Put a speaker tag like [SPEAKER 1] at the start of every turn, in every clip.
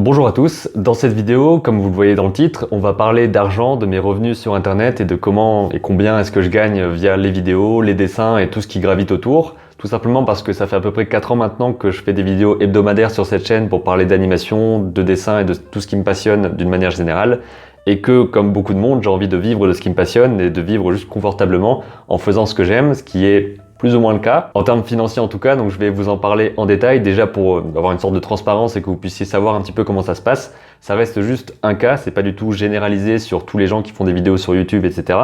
[SPEAKER 1] Bonjour à tous, dans cette vidéo, comme vous le voyez dans le titre, on va parler d'argent, de mes revenus sur internet et de comment et combien est-ce que je gagne via les vidéos, les dessins et tout ce qui gravite autour. Tout simplement parce que ça fait à peu près 4 ans maintenant que je fais des vidéos hebdomadaires sur cette chaîne pour parler d'animation, de dessin et de tout ce qui me passionne d'une manière générale. Et que, comme beaucoup de monde, j'ai envie de vivre de ce qui me passionne et de vivre juste confortablement en faisant ce que j'aime, ce qui est plus ou moins le cas, en termes financiers en tout cas, donc je vais vous en parler en détail, déjà pour avoir une sorte de transparence et que vous puissiez savoir un petit peu comment ça se passe. Ça reste juste un cas, c'est pas du tout généralisé sur tous les gens qui font des vidéos sur YouTube, etc.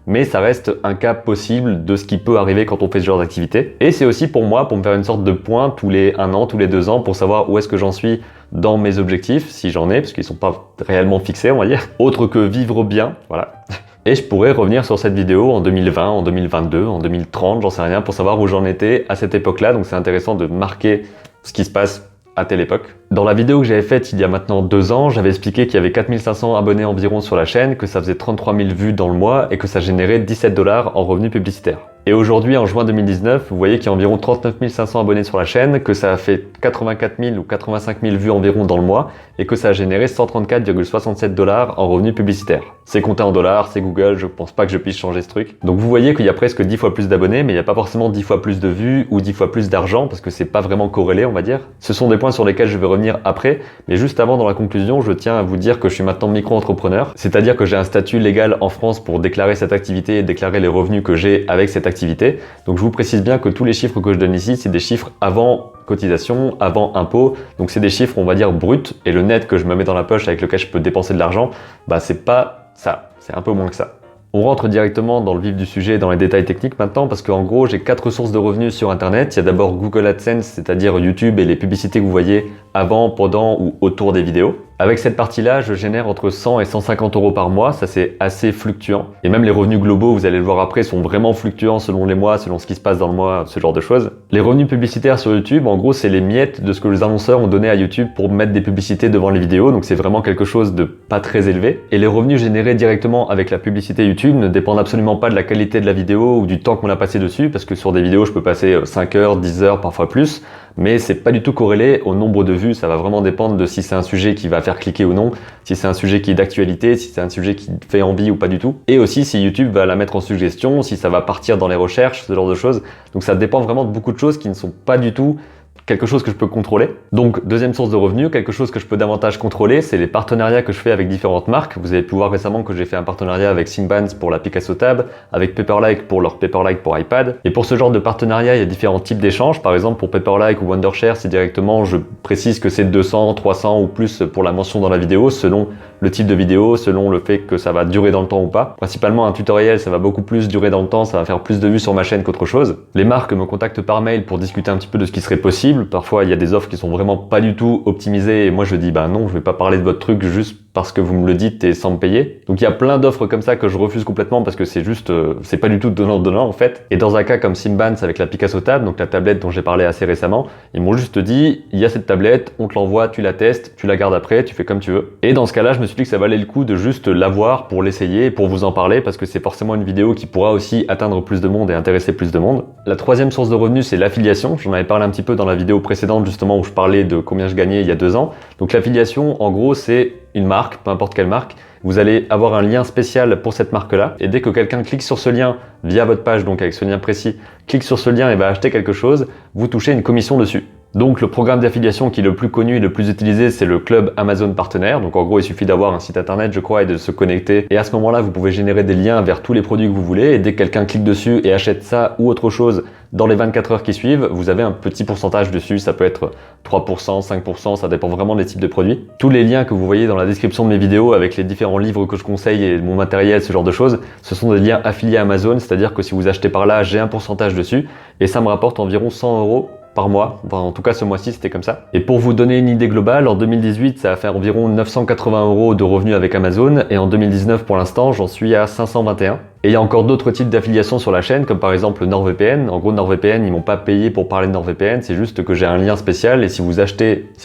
[SPEAKER 1] Mais ça reste un cas possible de ce qui peut arriver quand on fait ce genre d'activité. Et c'est aussi pour moi, pour me faire une sorte de point tous les 1 an, tous les 2 ans, pour savoir où est-ce que j'en suis dans mes objectifs, si j'en ai, parce qu'ils sont pas réellement fixés, on va dire, autre que vivre bien, voilà. Et je pourrais revenir sur cette vidéo en 2020, en 2022, en 2030, j'en sais rien, pour savoir où j'en étais à cette époque-là. Donc c'est intéressant de marquer ce qui se passe à telle époque. Dans la vidéo que j'avais faite il y a maintenant 2 ans, j'avais expliqué qu'il y avait 4500 abonnés environ sur la chaîne, que ça faisait 33 000 vues dans le mois et que ça générait 17 $ en revenus publicitaires. Et aujourd'hui, en juin 2019, vous voyez qu'il y a environ 39 500 abonnés sur la chaîne, que ça a fait 84 000 ou 85 000 vues environ dans le mois et que ça a généré 134,67 $ en revenus publicitaires. C'est compté en dollars, c'est Google, je pense pas que je puisse changer ce truc. Donc vous voyez qu'il y a presque 10 fois plus d'abonnés, mais il n'y a pas forcément 10 fois plus de vues ou 10 fois plus d'argent parce que c'est pas vraiment corrélé, on va dire. Ce sont des points sur lesquels je vais revenir après, mais juste avant, dans la conclusion, je tiens à vous dire que je suis maintenant micro-entrepreneur, c'est-à-dire que j'ai un statut légal en France pour déclarer cette activité et déclarer les revenus que j'ai avec cette activité. Donc je vous précise bien que tous les chiffres que je donne ici, c'est des chiffres avant cotisation, avant impôt. Donc c'est des chiffres, on va dire, bruts. Et le net que je me mets dans la poche avec lequel je peux dépenser de l'argent, bah c'est pas ça. C'est un peu moins que ça. On rentre directement dans le vif du sujet, dans les détails techniques maintenant, parce qu'en gros, j'ai 4 sources de revenus sur Internet. Il y a d'abord Google AdSense, c'est-à-dire YouTube et les publicités que vous voyez avant, pendant ou autour des vidéos. Avec cette partie-là, je génère entre 100 et 150 € par mois, ça c'est assez fluctuant. Et même les revenus globaux, vous allez le voir après, sont vraiment fluctuants selon les mois, selon ce qui se passe dans le mois, ce genre de choses. Les revenus publicitaires sur YouTube, en gros, c'est les miettes de ce que les annonceurs ont donné à YouTube pour mettre des publicités devant les vidéos, donc c'est vraiment quelque chose de pas très élevé. Et les revenus générés directement avec la publicité YouTube ne dépendent absolument pas de la qualité de la vidéo ou du temps qu'on a passé dessus, parce que sur des vidéos, je peux passer 5 heures, 10 heures, parfois plus, mais c'est pas du tout corrélé au nombre de vues, ça va vraiment dépendre de si c'est un sujet qui va faire cliquer ou non, si c'est un sujet qui est d'actualité, si c'est un sujet qui fait envie ou pas du tout, et aussi si YouTube va la mettre en suggestion, si ça va partir dans les recherches, ce genre de choses. Donc ça dépend vraiment de beaucoup de choses qui ne sont pas du tout quelque chose que je peux contrôler. Donc deuxième source de revenus, quelque chose que je peux davantage contrôler, c'est les partenariats que je fais avec différentes marques. Vous avez pu voir récemment que j'ai fait un partenariat avec Symbands pour la Picasso Tab, avec Paperlike pour leur Paperlike pour iPad. Et pour ce genre de partenariat, il y a différents types d'échanges. Par exemple, pour Paperlike ou Wondershare, c'est directement, je précise que c'est 200, 300 ou plus pour la mention dans la vidéo, selon le type de vidéo, selon le fait que ça va durer dans le temps ou pas. Principalement un tutoriel, ça va beaucoup plus durer dans le temps, ça va faire plus de vues sur ma chaîne qu'autre chose. Les marques me contactent par mail pour discuter un petit peu de ce qui serait possible. Parfois, il y a des offres qui sont vraiment pas du tout optimisées et moi je dis bah non, je vais pas parler de votre truc juste parce que vous me le dites et sans me payer. Donc il y a plein d'offres comme ça que je refuse complètement parce que c'est juste, c'est pas du tout donnant-donnant en fait. Et dans un cas comme Symbands avec la Picasso Tab, donc la tablette dont j'ai parlé assez récemment, ils m'ont juste dit, il y a cette tablette, on te l'envoie, tu la testes, tu la gardes après, tu fais comme tu veux. Et dans ce cas-là, je me suis dit que ça valait le coup de juste l'avoir pour l'essayer et pour vous en parler parce que c'est forcément une vidéo qui pourra aussi atteindre plus de monde et intéresser plus de monde. La troisième source de revenus, c'est l'affiliation. J'en avais parlé un petit peu dans la vidéo précédente justement où je parlais de combien je gagnais il y a 2 ans. Donc l'affiliation, en gros, c'est une marque, peu importe quelle marque, vous allez avoir un lien spécial pour cette marque-là et dès que quelqu'un clique sur ce lien via votre page, donc avec ce lien précis, clique sur ce lien et va acheter quelque chose, vous touchez une commission dessus. Donc le programme d'affiliation qui est le plus connu et le plus utilisé, c'est le club Amazon partenaire. Donc en gros, il suffit d'avoir un site internet, je crois, et de se connecter. Et à ce moment-là, vous pouvez générer des liens vers tous les produits que vous voulez. Et dès que quelqu'un clique dessus et achète ça ou autre chose dans les 24 heures qui suivent, vous avez un petit pourcentage dessus. Ça peut être 3%, 5%, ça dépend vraiment des types de produits. Tous les liens que vous voyez dans la description de mes vidéos avec les différents livres que je conseille et mon matériel, ce genre de choses, ce sont des liens affiliés à Amazon. C'est-à-dire que si vous achetez par là, j'ai un pourcentage dessus et ça me rapporte environ 100 € par mois, enfin, en tout cas ce mois-ci c'était comme ça. Et pour vous donner une idée globale, en 2018 ça va faire environ 980 € de revenus avec Amazon et en 2019 pour l'instant j'en suis à 521. Et il y a encore d'autres types d'affiliation sur la chaîne, comme par exemple NordVPN. En gros, NordVPN, ils m'ont pas payé pour parler de NordVPN, c'est juste que j'ai un lien spécial et si vous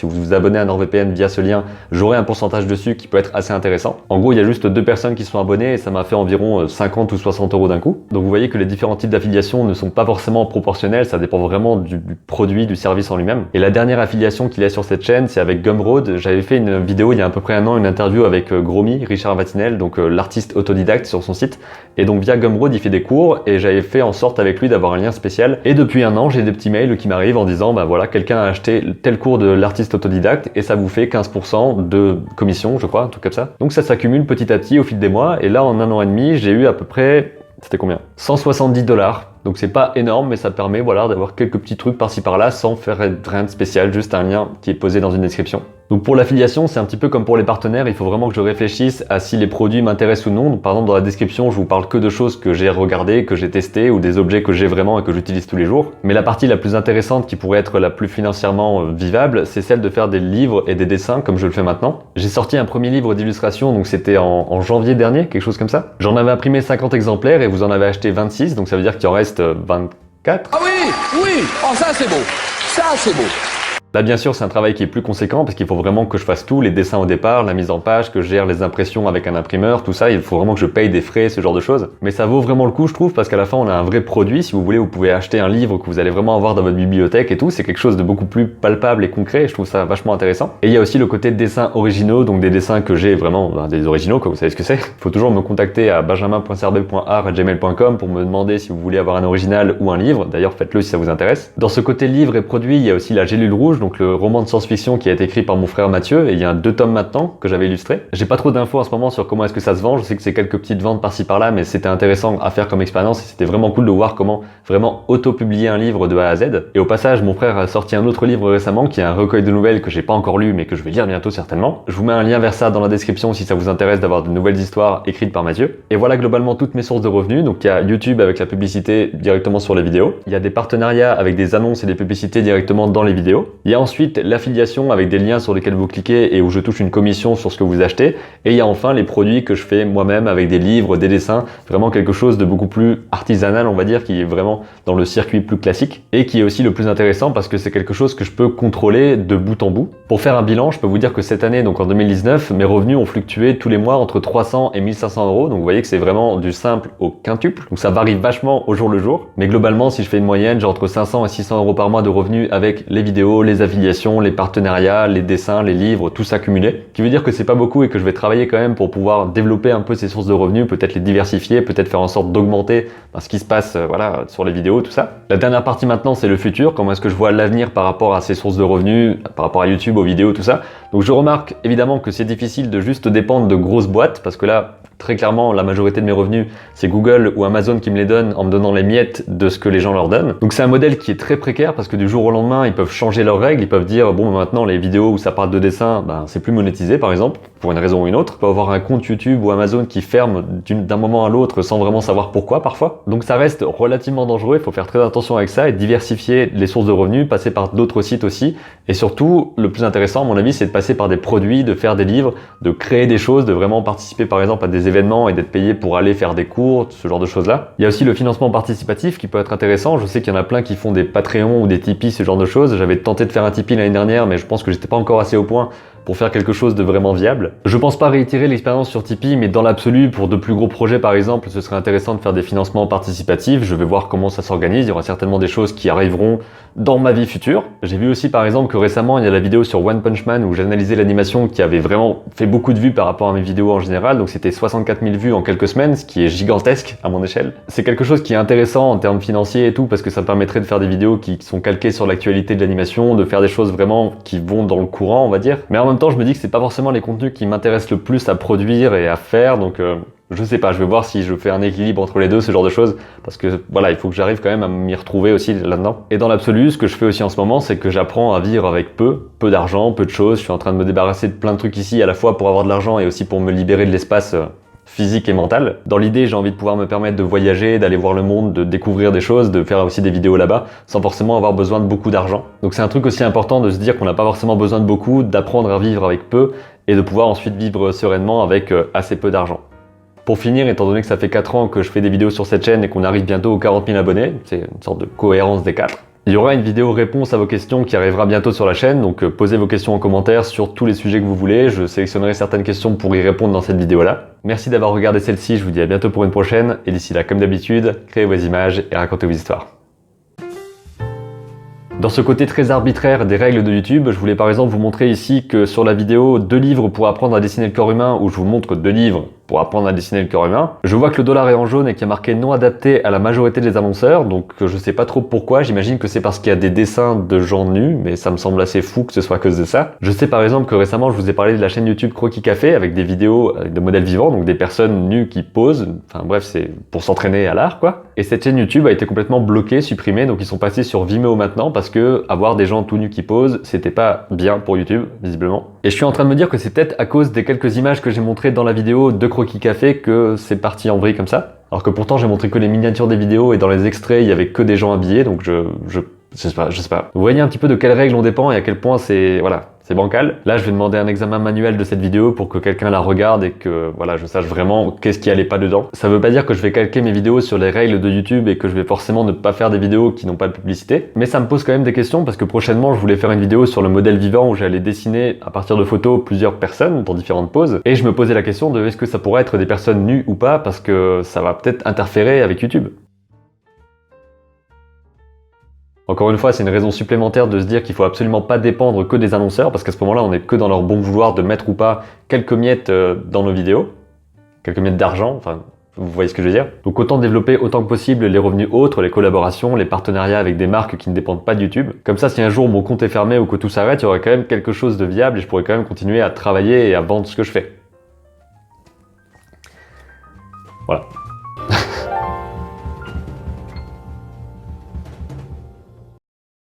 [SPEAKER 1] vous abonnez à NordVPN via ce lien, j'aurai un pourcentage dessus qui peut être assez intéressant. En gros, il y a juste 2 personnes qui sont abonnées et ça m'a fait environ 50 ou 60 euros d'un coup. Donc vous voyez que les différents types d'affiliation ne sont pas forcément proportionnels, ça dépend vraiment du produit, du service en lui-même. Et la dernière affiliation qu'il y a sur cette chaîne, c'est avec Gumroad. J'avais fait une vidéo il y a à peu près un an, une interview avec Gromi, Richard Vatinel, donc l'artiste autodidacte sur son site. Et donc via Gumroad, il fait des cours et j'avais fait en sorte avec lui d'avoir un lien spécial. Et depuis un an, j'ai des petits mails qui m'arrivent en disant, bah voilà, quelqu'un a acheté tel cours de l'artiste autodidacte et ça vous fait 15% de commission, je crois, un truc comme ça. Donc ça s'accumule petit à petit au fil des mois. Et là, en un an et demi, j'ai eu à peu près, c'était combien? 170 $. Donc c'est pas énorme, mais ça permet voilà, d'avoir quelques petits trucs par-ci par-là sans faire rien de spécial, juste un lien qui est posé dans une description. Donc pour l'affiliation, c'est un petit peu comme pour les partenaires, il faut vraiment que je réfléchisse à si les produits m'intéressent ou non. Donc, par exemple, dans la description, je vous parle que de choses que j'ai regardées, que j'ai testées ou des objets que j'ai vraiment et que j'utilise tous les jours. Mais la partie la plus intéressante qui pourrait être la plus financièrement vivable, c'est celle de faire des livres et des dessins comme je le fais maintenant. J'ai sorti un premier livre d'illustration, donc c'était en janvier dernier, quelque chose comme ça. J'en avais imprimé 50 exemplaires et vous en avez acheté 26, donc ça veut dire qu'il en reste 24.
[SPEAKER 2] Ah oui, oui, oh ça c'est beau, ça c'est beau.
[SPEAKER 1] Là, bien sûr, c'est un travail qui est plus conséquent parce qu'il faut vraiment que je fasse tout, les dessins au départ, la mise en page, que je gère les impressions avec un imprimeur, tout ça. Il faut vraiment que je paye des frais, ce genre de choses. Mais ça vaut vraiment le coup, je trouve, parce qu'à la fin, on a un vrai produit. Si vous voulez, vous pouvez acheter un livre que vous allez vraiment avoir dans votre bibliothèque et tout. C'est quelque chose de beaucoup plus palpable et concret. Je trouve ça vachement intéressant. Et il y a aussi le côté dessins originaux, donc des dessins que j'ai vraiment, des originaux, quoi. Vous savez ce que c'est. Il faut toujours me contacter à benjamin.serbe.art@gmail.com pour me demander si vous voulez avoir un original ou un livre. D'ailleurs, faites-le si ça vous intéresse. Dans ce côté livre et produit, il y a aussi la Gélule Rouge, donc le roman de science-fiction qui a été écrit par mon frère Mathieu, et il y a 2 tomes maintenant que j'avais illustré. J'ai pas trop d'infos en ce moment sur comment est-ce que ça se vend, je sais que c'est quelques petites ventes par-ci par-là, mais c'était intéressant à faire comme expérience et c'était vraiment cool de voir comment vraiment auto-publier un livre de A à Z. Et au passage, mon frère a sorti un autre livre récemment qui est un recueil de nouvelles que j'ai pas encore lu mais que je vais lire bientôt certainement. Je vous mets un lien vers ça dans la description si ça vous intéresse d'avoir de nouvelles histoires écrites par Mathieu. Et voilà globalement toutes mes sources de revenus, donc il y a YouTube avec la publicité directement sur les vidéos, il y a des partenariats avec des annonces et des publicités directement dans les vidéos, il y a ensuite l'affiliation avec des liens sur lesquels vous cliquez et où je touche une commission sur ce que vous achetez. Et il y a enfin les produits que je fais moi-même avec des livres, des dessins, vraiment quelque chose de beaucoup plus artisanal, on va dire, qui est vraiment dans le circuit plus classique et qui est aussi le plus intéressant parce que c'est quelque chose que je peux contrôler de bout en bout. Pour faire un bilan, je peux vous dire que cette année, donc en 2019, mes revenus ont fluctué tous les mois entre 300 et 1500 euros. Donc vous voyez que c'est vraiment du simple au quintuple. Donc ça varie vachement au jour le jour. Mais globalement, si je fais une moyenne, j'ai entre 500 et 600 euros par mois de revenus avec les vidéos, les affiliations, les partenariats, les dessins, les livres, tout ça cumulé. Ce qui veut dire que c'est pas beaucoup et que je vais travailler quand même pour pouvoir développer un peu ces sources de revenus, peut-être les diversifier, peut-être faire en sorte d'augmenter ce qui se passe voilà, sur les vidéos, tout ça. La dernière partie maintenant, c'est le futur. Comment est-ce que je vois l'avenir par rapport à ces sources de revenus, par rapport à YouTube, aux vidéos, tout ça. Donc je remarque évidemment que c'est difficile de juste dépendre de grosses boîtes parce que là, très clairement, la majorité de mes revenus, c'est Google ou Amazon qui me les donnent en me donnant les miettes de ce que les gens leur donnent. Donc c'est un modèle qui est très précaire parce que du jour au lendemain, ils peuvent changer leurs règles, ils peuvent dire bon maintenant les vidéos où ça parle de dessin, c'est plus monétisé par exemple, pour une raison ou une autre. On peut avoir un compte YouTube ou Amazon qui ferme d'un moment à l'autre sans vraiment savoir pourquoi parfois. Donc ça reste relativement dangereux, il faut faire très attention avec ça et diversifier les sources de revenus, passer par d'autres sites aussi. Et surtout, le plus intéressant à mon avis, c'est de passer par des produits, de faire des livres, de créer des choses, de vraiment participer par exemple à des événements et d'être payé pour aller faire des cours, ce genre de choses-là. Il y a aussi le financement participatif qui peut être intéressant. Je sais qu'il y en a plein qui font des Patreons ou des Tipeee, ce genre de choses. J'avais tenté de faire un Tipeee l'année dernière, mais je pense que j'étais pas encore assez au point pour faire quelque chose de vraiment viable. Je pense pas réitérer l'expérience sur Tipeee, mais dans l'absolu, pour de plus gros projets par exemple, ce serait intéressant de faire des financements participatifs. Je vais voir comment ça s'organise. Il y aura certainement des choses qui arriveront dans ma vie future. J'ai vu aussi par exemple que récemment, il y a la vidéo sur One Punch Man où j'analysais l'animation qui avait vraiment fait beaucoup de vues par rapport à mes vidéos en général. Donc c'était 64 000 vues en quelques semaines, ce qui est gigantesque à mon échelle. C'est quelque chose qui est intéressant en termes financiers et tout, parce que ça me permettrait de faire des vidéos qui sont calquées sur l'actualité de l'animation, de faire des choses vraiment qui vont dans le courant, on va dire. Mais en même temps, je me dis que c'est pas forcément les contenus qui m'intéressent le plus à produire et à faire, donc je sais pas, je vais voir si je fais un équilibre entre les deux, ce genre de choses, parce que voilà, il faut que j'arrive quand même à m'y retrouver aussi là-dedans. Et dans l'absolu, ce que je fais aussi en ce moment, c'est que j'apprends à vivre avec peu d'argent, peu de choses. Je suis en train de me débarrasser de plein de trucs ici, à la fois pour avoir de l'argent et aussi pour me libérer de l'espace physique et mental. Dans l'idée, j'ai envie de pouvoir me permettre de voyager, d'aller voir le monde, de découvrir des choses, de faire aussi des vidéos là-bas, sans forcément avoir besoin de beaucoup d'argent. Donc c'est un truc aussi important de se dire qu'on n'a pas forcément besoin de beaucoup, d'apprendre à vivre avec peu, et de pouvoir ensuite vivre sereinement avec assez peu d'argent. Pour finir, étant donné que ça fait 4 ans que je fais des vidéos sur cette chaîne et qu'on arrive bientôt aux 40 000 abonnés, c'est une sorte de cohérence des 4. Il y aura une vidéo réponse à vos questions qui arrivera bientôt sur la chaîne, donc posez vos questions en commentaire sur tous les sujets que vous voulez, je sélectionnerai certaines questions pour y répondre dans cette vidéo-là. Merci d'avoir regardé celle-ci, je vous dis à bientôt pour une prochaine, et d'ici là, comme d'habitude, créez vos images et racontez vos histoires. Dans ce côté très arbitraire des règles de YouTube, je voulais par exemple vous montrer ici que sur la vidéo 2 livres pour apprendre à dessiner le corps humain, où je vous montre 2 livres pour apprendre à dessiner le corps humain, je vois que le dollar est en jaune et qu'il y a marqué non adapté à la majorité des annonceurs, donc je sais pas trop pourquoi, j'imagine que c'est parce qu'il y a des dessins de gens nus, mais ça me semble assez fou que ce soit à cause de ça. Je sais par exemple que récemment je vous ai parlé de la chaîne YouTube Croquis Café avec des vidéos avec de modèles vivants, donc des personnes nues qui posent, enfin bref c'est pour s'entraîner à l'art quoi. Et cette chaîne YouTube a été complètement bloquée, supprimée, donc ils sont passés sur Vimeo maintenant parce que avoir des gens tout nus qui posent, c'était pas bien pour YouTube, visiblement. Et je suis en train de me dire que c'est peut-être à cause des quelques images que j'ai montrées dans la vidéo de Croquis Café que c'est parti en vrille comme ça. Alors que pourtant j'ai montré que les miniatures des vidéos et dans les extraits il y avait que des gens habillés, donc je sais pas. Vous voyez un petit peu de quelles règles on dépend et à quel point c'est, voilà, c'est bancal. Là je vais demander un examen manuel de cette vidéo pour que quelqu'un la regarde et que, voilà, je sache vraiment qu'est-ce qui allait pas dedans. Ça veut pas dire que je vais calquer mes vidéos sur les règles de YouTube et que je vais forcément ne pas faire des vidéos qui n'ont pas de publicité. Mais ça me pose quand même des questions parce que prochainement je voulais faire une vidéo sur le modèle vivant où j'allais dessiner à partir de photos plusieurs personnes dans différentes poses. Et je me posais la question de est-ce que ça pourrait être des personnes nues ou pas parce que ça va peut-être interférer avec YouTube. Encore une fois, c'est une raison supplémentaire de se dire qu'il faut absolument pas dépendre que des annonceurs, parce qu'à ce moment-là, on est que dans leur bon vouloir de mettre ou pas quelques miettes dans nos vidéos, quelques miettes d'argent, enfin, vous voyez ce que je veux dire. Donc autant développer autant que possible les revenus autres, les collaborations, les partenariats avec des marques qui ne dépendent pas de YouTube. Comme ça, si un jour mon compte est fermé ou que tout s'arrête, il y aurait quand même quelque chose de viable et je pourrais quand même continuer à travailler et à vendre ce que je fais. Voilà.